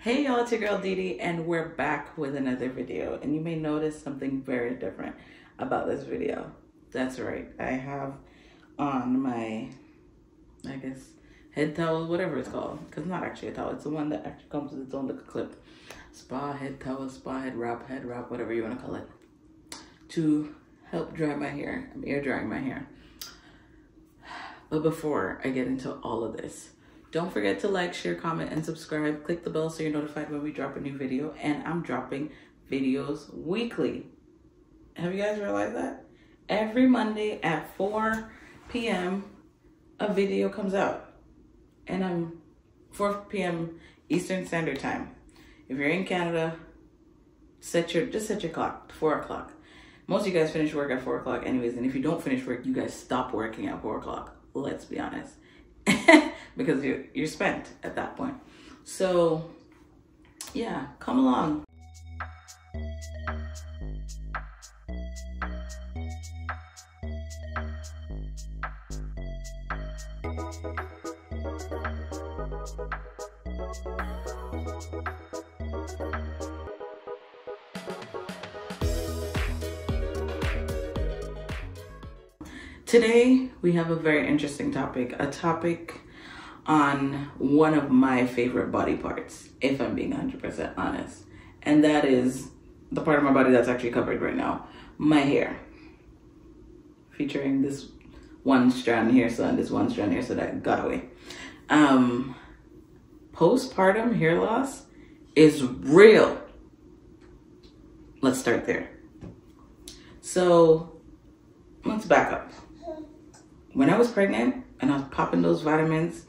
Hey y'all, it's your girl Didi, and we're back with another video. And you may notice something very different about this video. That's right, I have on my, I guess, head towel, whatever it's called. Because it's not actually a towel, it's the one that actually comes with its own little clip. Spa head towel, spa head wrap, whatever you want to call it. To help dry my hair. I'm air drying my hair. But before I get into all of this, don't forget to like, share, comment, and subscribe. Click the bell so you're notified when we drop a new video. And I'm dropping videos weekly. Have you guys realized that? Every Monday at 4 p.m. a video comes out. And I'm 4 p.m. Eastern Standard Time. If you're in Canada, just set your clock to 4 o'clock. Most of you guys finish work at 4 o'clock anyways. And if you don't finish work, you guys stop working at 4 o'clock. Let's be honest. Because you're spent at that point. So yeah, come along. Today we have a very interesting topic, a topic on one of my favorite body parts, if I'm being 100% honest. And that is the part of my body that's actually covered right now, my hair. Featuring this one strand here, so and this one strand here, so that got away. Postpartum hair loss is real. Let's start there. So let's back up. When I was pregnant and I was popping those vitamins,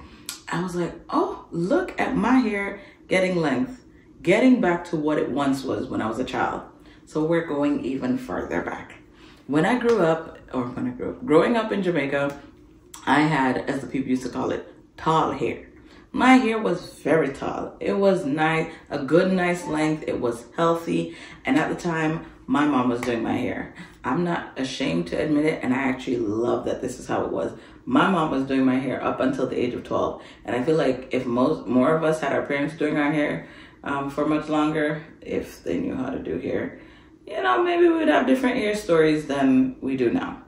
I was like, oh, look at my hair getting length, getting back to what it once was when I was a child. So we're going even further back. When I grew up, growing up in Jamaica, I had, as the people used to call it, tall hair. My hair was very tall. It was nice, a good, nice length. It was healthy. And at the time, my mom was doing my hair. I'm not ashamed to admit it, and I actually love that this is how it was. My mom was doing my hair up until the age of 12. And I feel like if more of us had our parents doing our hair for much longer, if they knew how to do hair, you know, maybe we would have different hair stories than we do now.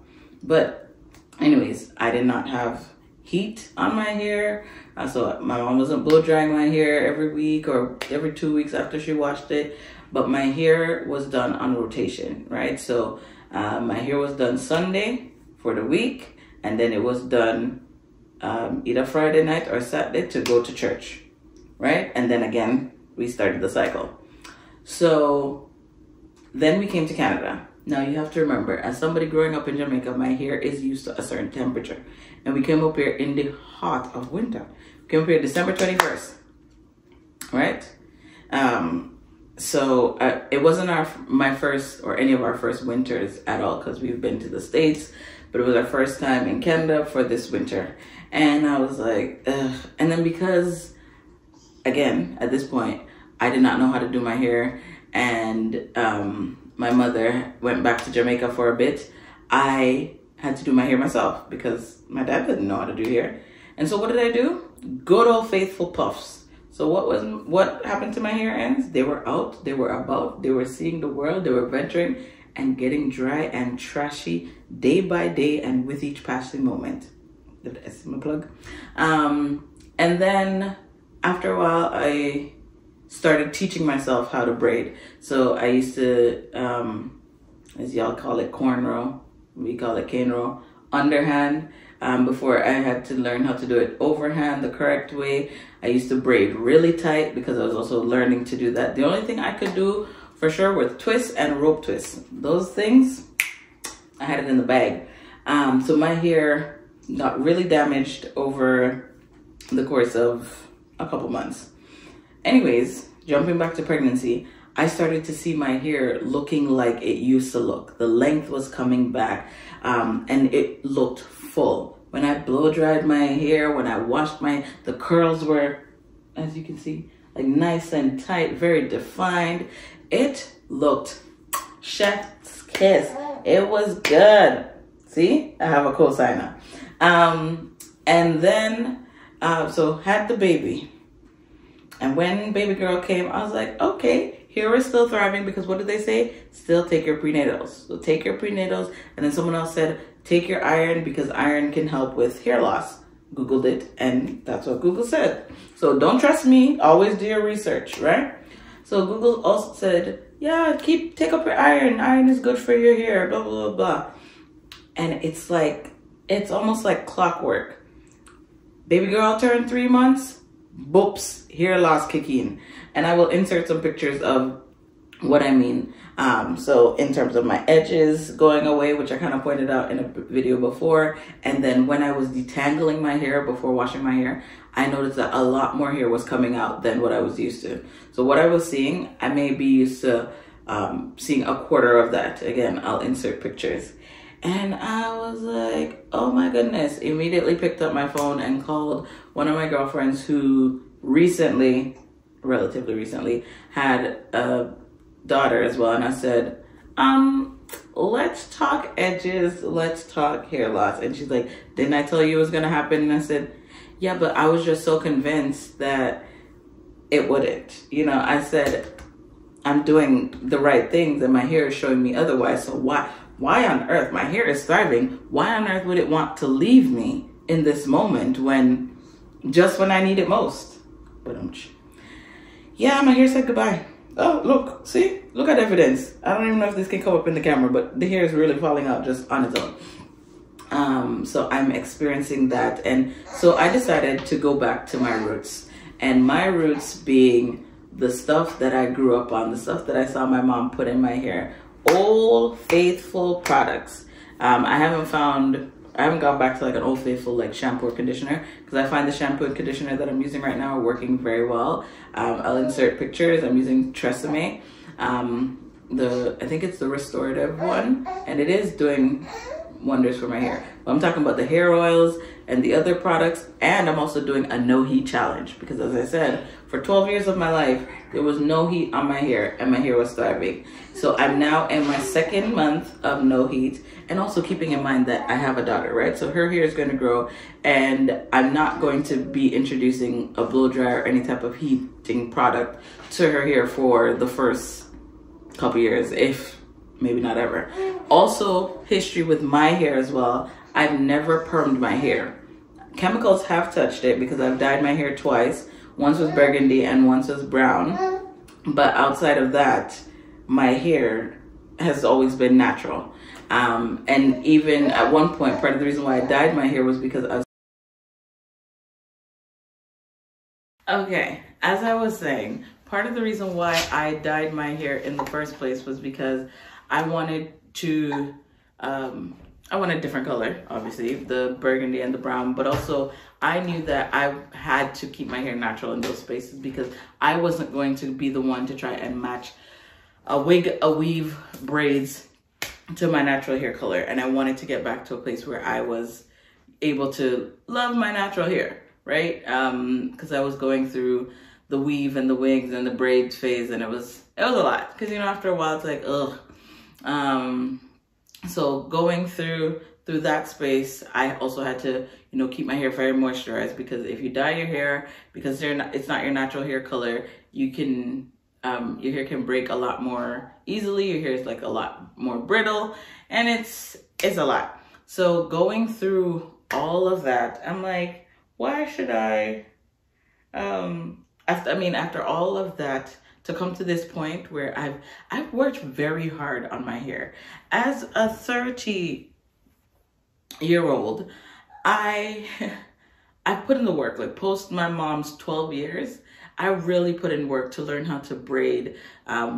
But anyways, I did not have heat on my hair. So my mom wasn't blow drying my hair every week or every 2 weeks after she washed it. But my hair was done on rotation, right? So my hair was done Sunday for the week. And then it was done either Friday night or Saturday to go to church, right? And then again, we started the cycle. So then we came to Canada. Now you have to remember, as somebody growing up in Jamaica, my hair is used to a certain temperature. And we came up here in the heart of winter. We came up here December 21st, right? So it wasn't my first or any of our first winters at all, because we've been to the States, but it was our first time in Canada for this winter. And I was like, ugh. And then because, again, at this point, I did not know how to do my hair, and my mother went back to Jamaica for a bit, I had to do my hair myself because my dad didn't know how to do hair. And so what did I do? Good old faithful puffs. So what happened to my hair ends? They were out, they were about, they were seeing the world, they were venturing and getting dry and trashy day by day and with each passing moment. Did I see my plug? And then after a while, I started teaching myself how to braid. So I used to, as y'all call it, cornrow. We call it cane row, underhand. Before I had to learn how to do it overhand the correct way. I used to braid really tight because I was also learning to do that. The only thing I could do for sure were twists and rope twists. Those things, I had it in the bag. So my hair got really damaged over the course of a couple months. Anyways, jumping back to pregnancy, I started to see my hair looking like it used to look. The length was coming back, and it looked full. When I blow dried my hair, when I washed the curls were, as you can see, like nice and tight, very defined. It looked chef's kiss. It was good. See, I have a cosigner. And then, so had the baby. And when baby girl came, I was like, okay, here we're still thriving, because what did they say? Still take your prenatals. So take your prenatals. And then someone else said, take your iron, because iron can help with hair loss. Googled it, and that's what Google said. So don't trust me, always do your research, right? So Google also said, yeah, take up your iron. Iron is good for your hair, blah, blah, blah, blah. And it's like, it's almost like clockwork. Baby girl turned 3 months, boops, hair loss kick in. And I will insert some pictures of what I mean. So in terms of my edges going away, which I kind of pointed out in a video before, and then when I was detangling my hair before washing my hair, I noticed that a lot more hair was coming out than what I was used to. So what I was seeing, I may be used to seeing a quarter of that. Again, I'll insert pictures. And I was like, oh my goodness. Immediately picked up my phone and called one of my girlfriends who relatively recently, had a daughter as well. And I said, let's talk edges, let's talk hair loss. And she's like, didn't I tell you it was gonna happen? And I said, yeah, but I was just so convinced that it wouldn't. You know, I said, I'm doing the right things and my hair is showing me otherwise. So why on earth, my hair is thriving, why on earth would it want to leave me in this moment just when I need it most? But yeah, my hair said goodbye. Oh, look, see? Look at evidence. I don't even know if this can come up in the camera, but the hair is really falling out just on its own. So I'm experiencing that. And so I decided to go back to my roots. And my roots being the stuff that I grew up on, the stuff that I saw my mom put in my hair. Old Faithful products. I haven't gone back to like an Old Faithful like shampoo or conditioner, because I find the shampoo and conditioner that I'm using right now are working very well. I'll insert pictures. I'm using Tresemme. I think it's the restorative one, and it is doing wonders for my hair. But I'm talking about the hair oils and the other products, and I'm also doing a no heat challenge, because as I said, for 12 years of my life, there was no heat on my hair and my hair was thriving. So I'm now in my 2nd month of no heat, and also keeping in mind that I have a daughter, right? So her hair is going to grow, and I'm not going to be introducing a blow dry or any type of heating product to her hair for the first couple years, if maybe not ever. Also, history with my hair as well. I've never permed my hair. Chemicals have touched it because I've dyed my hair twice. Once was burgundy and once was brown. But outside of that, my hair has always been natural. And even at one point, part of the reason why I dyed my hair was because I was... Okay, as I was saying, part of the reason why I dyed my hair in the first place was because I wanted to, I wanted a different color, obviously, the burgundy and the brown, but also I knew that I had to keep my hair natural in those spaces, because I wasn't going to be the one to try and match a wig, a weave, braids to my natural hair color. And I wanted to get back to a place where I was able to love my natural hair, right? Because I was going through the weave and the wigs and the braids phase, and it was a lot, because you know, after a while it's like, ugh. So going through that space, I also had to, you know, keep my hair very moisturized, because if you dye your hair, because it's not your natural hair color, you can, your hair can break a lot more easily. Your hair is like a lot more brittle, and it's a lot. So going through all of that, I'm like, why should I, after all of that, to come to this point where I've worked very hard on my hair. As a 30-year-old, I put in the work, like post my mom's 12 years, I really put in work to learn how to braid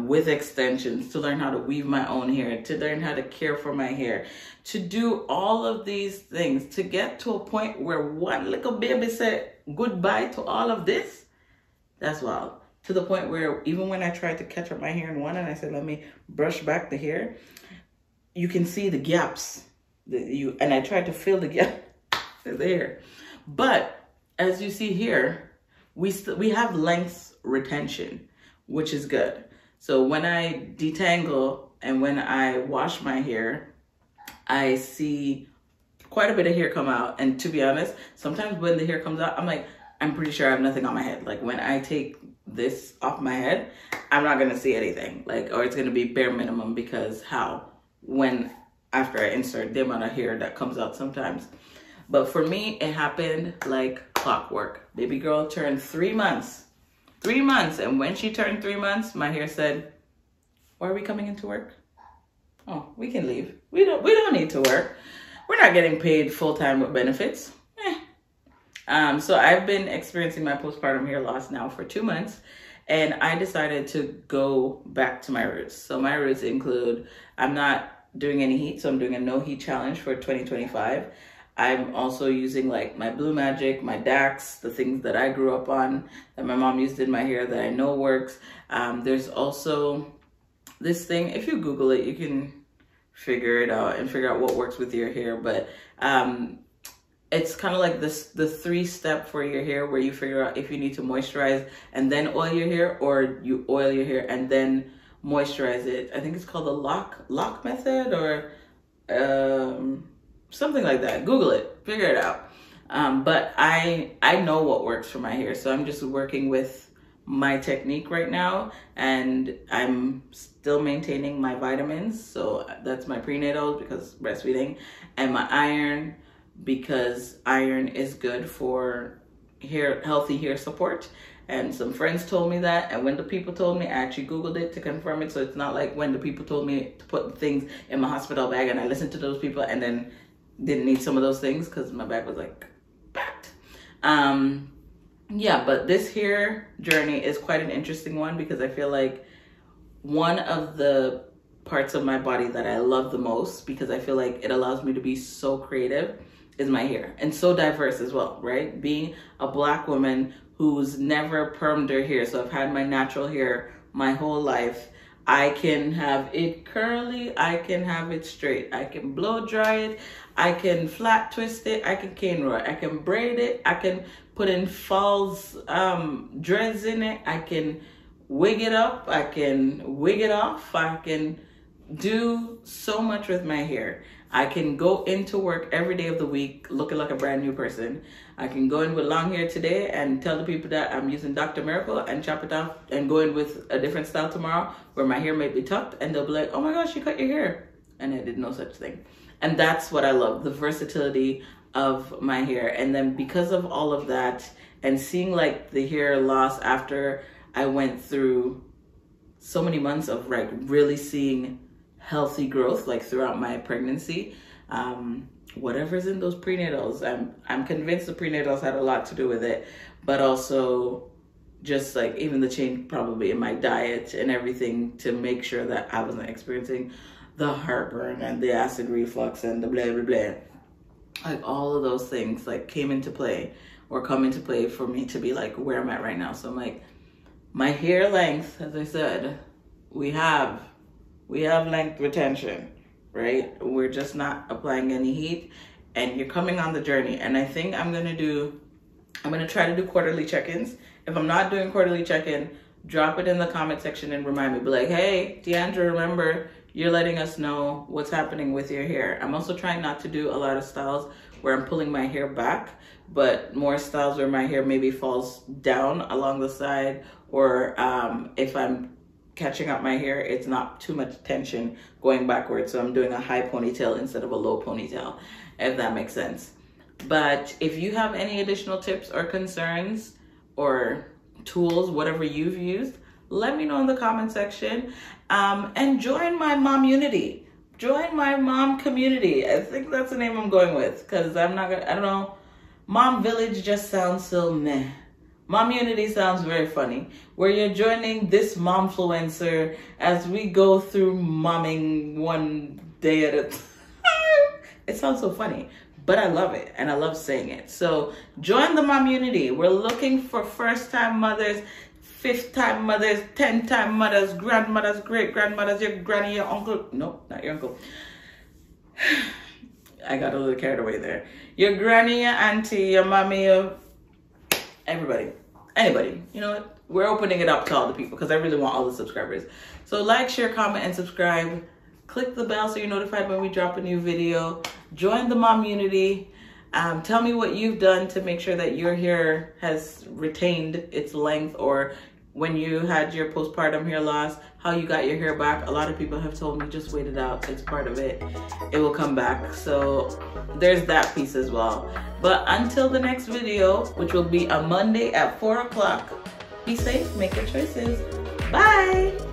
with extensions, to learn how to weave my own hair, to learn how to care for my hair, to do all of these things, to get to a point where one little baby said goodbye to all of this. That's wild. To the point where even when I tried to catch up my hair in one and I said, let me brush back the hair, you can see the gaps. And I tried to fill the gap there. But as you see here, we have length retention, which is good. So when I detangle and when I wash my hair, I see quite a bit of hair come out. And to be honest, sometimes when the hair comes out, I'm like, I'm pretty sure I have nothing on my head. Like when I take this off my head, I'm not gonna see anything. Like, or it's gonna be bare minimum, because after I insert the amount of hair that comes out sometimes. But for me, it happened like clockwork. Baby girl turned 3 months. 3 months. And when she turned 3 months, my hair said, why are we coming into work? Oh, we can leave. We don't need to work. We're not getting paid full-time with benefits. So I've been experiencing my postpartum hair loss now for 2 months, and I decided to go back to my roots. So my roots include, I'm not doing any heat, so I'm doing a no heat challenge for 2025. I'm also using like my Blue Magic, my Dax, the things that I grew up on, that my mom used in my hair that I know works. There's also this thing, if you Google it, you can figure it out and figure out what works with your hair. But it's kind of like the 3-step for your hair, where you figure out if you need to moisturize and then oil your hair, or you oil your hair and then moisturize it. I think it's called the lock method, or something like that. Google it, figure it out. But I know what works for my hair, so I'm just working with my technique right now, and I'm still maintaining my vitamins. So that's my prenatals, because breastfeeding, and my iron, because iron is good for healthy hair support. And some friends told me that, and when the people told me, I actually Googled it to confirm it. So it's not like when the people told me to put things in my hospital bag and I listened to those people and then didn't need some of those things because my bag was like packed. Yeah, but this hair journey is quite an interesting one, because I feel like one of the parts of my body that I love the most, because I feel like it allows me to be so creative, is my hair, and so diverse as well, right? Being a Black woman who's never permed her hair, so I've had my natural hair my whole life. I can have it curly, I can have it straight, I can blow dry it, I can flat twist it, I can cane roll it, I can braid it, I can put in false dreads in it, I can wig it up, I can wig it off, I can do so much with my hair. I can go into work every day of the week looking like a brand new person. I can go in with long hair today and tell the people that I'm using Dr. Miracle, and chop it off and go in with a different style tomorrow where my hair may be tucked, and they'll be like, oh my gosh, you cut your hair. And I did no such thing. And that's what I love, the versatility of my hair. And then because of all of that, and seeing like the hair loss after I went through so many months of like really seeing healthy growth, like throughout my pregnancy, whatever's in those prenatals, I'm convinced the prenatals had a lot to do with it, but also just like even the change probably in my diet and everything, to make sure that I wasn't experiencing the heartburn and the acid reflux and the blah blah blah. Like all of those things like came into play, or come into play for me to be like where I'm at right now. So I'm like, my hair length, as I said, we have length retention, right? We're just not applying any heat, and you're coming on the journey. And I think I'm gonna try to do quarterly check-ins. If I'm not doing quarterly check-in, drop it in the comment section and remind me. Be like, hey, Deandra, remember, you're letting us know what's happening with your hair. I'm also trying not to do a lot of styles where I'm pulling my hair back, but more styles where my hair maybe falls down along the side, or if I'm catching up my hair, it's not too much tension going backwards. So I'm doing a high ponytail instead of a low ponytail, if that makes sense. But if you have any additional tips or concerns or tools, whatever you've used, let me know in the comment section. And join my mom unity. Join my mom community. I think that's the name I'm going with, because I don't know. Mom Village just sounds so meh. Mom Unity sounds very funny, where you're joining this momfluencer as we go through momming one day at a time. It sounds so funny, but I love it, and I love saying it. So join the Mom Unity. We're looking for first-time mothers, fifth-time mothers, 10-time mothers, grandmothers, great-grandmothers, your granny, your uncle. Nope, not your uncle. I got a little carried away there. Your granny, your auntie, your mommy, your everybody, anybody. You know what? We're opening it up to all the people, because I really want all the subscribers. So like, share, comment, and subscribe. Click the bell so you're notified when we drop a new video. Join the Mom Unity. Tell me what you've done to make sure that your hair has retained its length, or when you had your postpartum hair loss, how you got your hair back. A lot of people have told me just wait it out, it's part of it, it will come back. So there's that piece as well. But until the next video, which will be a Monday at 4 o'clock, be safe, make good choices. Bye.